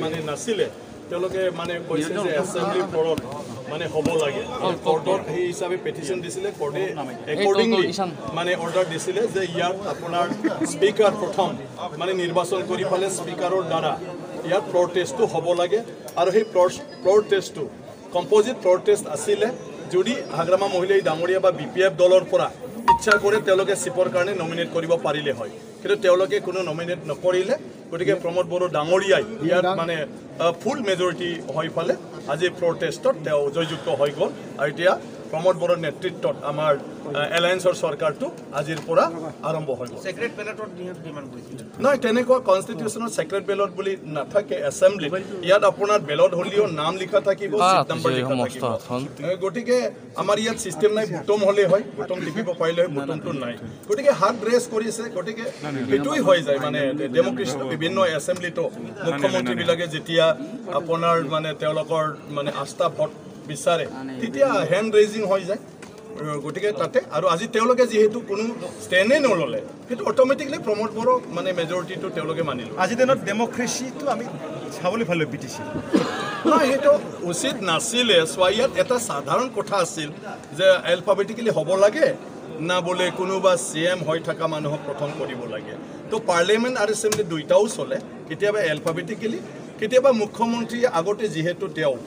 মানে নাছিলে তেওঁলোকে মানে কৈছে যে এছেম্বলি ফ্লৰত মানে হ'ব লাগে কোৰ্টত সেই হিচাপে পেটিশন দিছিলে কোৰ্টে একৰ্ডিংলি মানে অৰ্ডাৰ দিছিলে যে ইয়াত আপোনাৰ স্পিকাৰ প্ৰথম মানে নিৰ্বাচন কৰি ফালে স্পিকাৰৰ দ্বাৰা ইয়াত প্ৰটেষ্টটো হ'ব লাগে আৰু সেই প্ৰটেষ্টটো কম্পোজিট প্ৰটেষ্ট আছিলে যদি হাগ্ৰামা মহিলাই ডাঙৰীয়া বা বিপিএফ দলৰ পৰা ইচ্ছা কৰে তেওঁলোকে চিপৰ কাৰণে নমিনেট কৰিব পাৰিলে হয় কিন্তু তেওঁলোকে কোনো নমিনেট নকৰিলে গতিকে প্ৰমোদ বড়ো ডাঙৰীয়াই ইয়াত মানে ফুল মেজৰিটি হৈ ফালে আজি প্ৰটেষ্টত তেওঁ জয়যুক্ত হৈ গ'ল আৰু এতিয়া প্ৰমোদ বড়োৰ নেতৃত্বত আমাৰ এলায়েন্সৰ চৰকাৰটো আজিৰ পৰা আৰম্ভ হৈ গ'ল সেক্ৰেট বেলটত ডিমান্ড কৰিছিল নহয় তেনেকুৱা কনষ্টিটিউশ্যনৰ সেক্ৰেট বেলট বুলি নাথাকে এছেম্বলি ইয়াত আপোনাৰ বেলট হ'লেও নাম লিখা থাকিব চিট নম্বৰ লিখা থাকিব গতিকে আমাৰ ইয়াত চিষ্টেম নাই বুটম হ'লে হয় বুটম টিপিব পাৰিলে হয় বুটমটো নাই গতিকে হাত ৰেজ কৰিছে গতিকে এইটোই হৈ যায় মানে ডেমক্ৰেচি বিভিন্ন এছেম্বলিটো মুখ্যমন্ত্ৰীবিলাকে যেতিয়া আপোনাৰ মানে তেওঁলোকৰ মানে আস্থা ভোট বিচাৰে তেতিয়া হেণ্ড ৰেজিং হৈ যায় গতিকে তাতে আৰু আজি তেওঁলোকে যেহেতু কোনো ষ্টেণ্ডে নল'লে সেইটো অট'মেটিকলি প্ৰমোদ বড়ো মানে মেজৰিটিটো তেওঁলোকে মানিলে আজিৰ দিনত ডেমক্ৰেচিটো আমি চাবলৈ পালোঁ বিটিচি নহয় সেইটো উচিত নাছিলে চোৱা ইয়াত এটা সাধাৰণ কথা আছিল যে এলফাবেটিকেলি হ'ব লাগে না বোলে কোনোবা CM হৈ থকা মানুহক প্ৰথম কৰিব লাগে তো পাৰ্লিয়ামেণ্ট আৰু এছেম্বলি দুইটাও চলে কেতিয়াবা এলফাবেটিকেলি কেতিয়াবা মুখ্যমন্ত্ৰীয়ে আগতে যিহেতু তেওঁ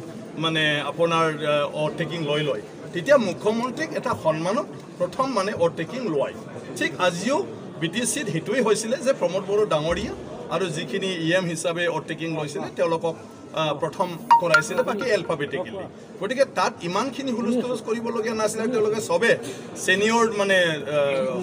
মানে আপোনাৰ অভাৰটেকিং লৈ লয় তেতিয়া মুখ্যমন্ত্ৰীক এটা সন্মানত প্ৰথম মানে অভাৰটেকিং লয় ঠিক আজিও বিটিচিত সেইটোৱেই হৈছিলে যে প্ৰমোদ বড়ো ডাঙৰীয়া আৰু যিখিনি EM হিচাপে অভাৰটেকিং লৈছিলে তেওঁলোকক প্ৰথম কৰাইছিলে বাকী এলফাবেটিকেলি গতিকে তাত ইমানখিনি হুলস্থুল কৰিবলগীয়া নাছিলে তেওঁলোকে চবে ছিনিয়ৰ মানে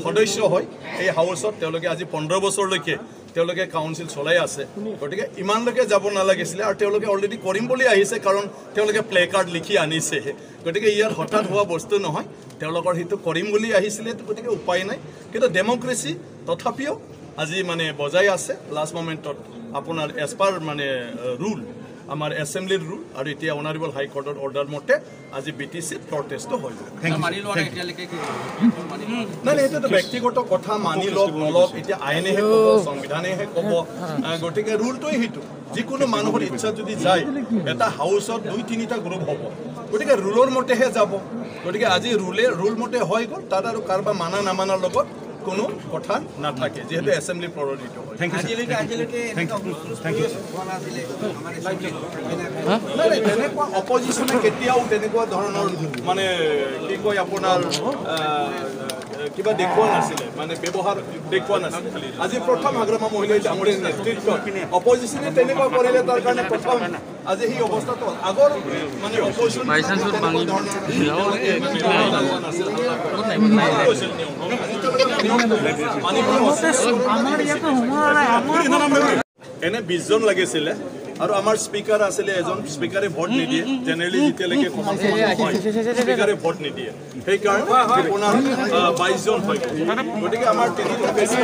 সদস্য হয় এই হাউচত তেওঁলোকে আজি 15 বছৰলৈকে তেওঁলোকে কাউন্সিল চলাই আছে গতিকে ইমানলৈকে যাব নালাগিছিলে আৰু তেওঁলোকে অলৰেডি কৰিম বুলি আহিছে কাৰণ তেওঁলোকে প্লে কাৰ্ড লিখি আনিছে গতিকে ইয়াত হঠাৎ হোৱা বস্তু নহয় তেওঁলোকৰ সেইটো কৰিম বুলি আহিছিলে গতিকে উপায় নাই কিন্তু ডেমক্ৰেচি তথাপিও আজি মানে বজাই আছে লাষ্ট মোমেণ্টত আপোনাৰ এজ পাৰ মানে ৰুল আমাৰ এছেম্বলিৰ ৰুল আৰু এতিয়া অনাৰেবল হাইকোৰ্টৰ অৰ্ডাৰ মতে আজি বিটিচিত প্ৰটেষ্টটো হৈ গ'ল নাই এইটোতো ব্যক্তিগত কথা মানি লওক নলওক এতিয়া আইনেহে ক'ব সংবিধানেহে ক'ব গতিকে ৰুলটোৱে সেইটো যিকোনো মানুহৰ ইচ্ছা যদি যায় এটা হাউচত 2-3টা গ্ৰুপ হ'ব গতিকে ৰুলৰ মতেহে যাব গতিকে আজি ৰুল মতে হৈ গ'ল তাত আৰু কাৰোবাৰ মানা নামানাৰ লগত কোনো কথা নাথাকে যেহেতু এছেম্বলি প্ৰৰিট হয় তেনেকুৱা অপজিশ্যনে কেতিয়াও তেনেকুৱা ধৰণৰ মানে কি কয় আপোনাৰ কিবা দেখুওৱা নাছিলে মানে ব্যৱহাৰ দেখুওৱা নাছিলে আজি প্ৰথম হাগ্ৰামা মহিলাই ডাঙৰীয়াৰ নেতৃত্বত অপজিশ্যনে তেনেকুৱা কৰিলে তাৰ কাৰণে প্ৰথম আজি সেই অৱস্থাটো আগৰ মানে অপজিশ্যন এনে 20 জন লাগিছিলে আৰু আমাৰ স্পিকাৰ আছিলে এজন স্পিকাৰে ভোট নিদিয়ে জেনেৰেলি যেতিয়ালৈকে সমান স্পিকাৰে ভোট নিদিয়ে সেইকাৰণে আপোনাৰ 22 জন হয় গতিকে আমাৰ 3টা বেছি